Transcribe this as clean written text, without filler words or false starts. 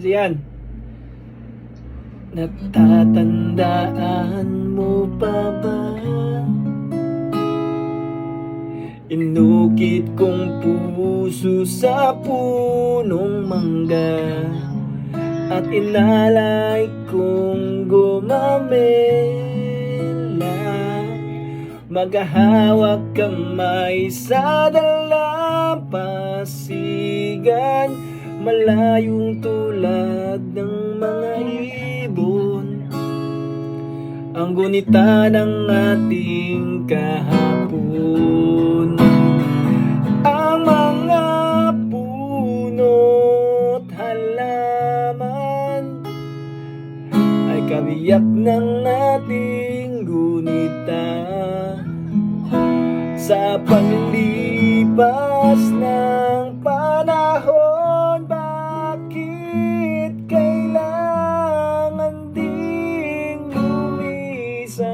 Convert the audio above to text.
Kasi yan, natatandaan mo pa ba? Inukit kong puso sa punong mangga at inalay kong gumamela, maghahawak kamay sa dalampasigan, malayong tulad ng mga ibon, ang gunita ng ating kahapon. Ang mga puno't halaman ay kabiyak ng ating gunita sa paglipas ng panahon. Bakit kailangan ding lumisan?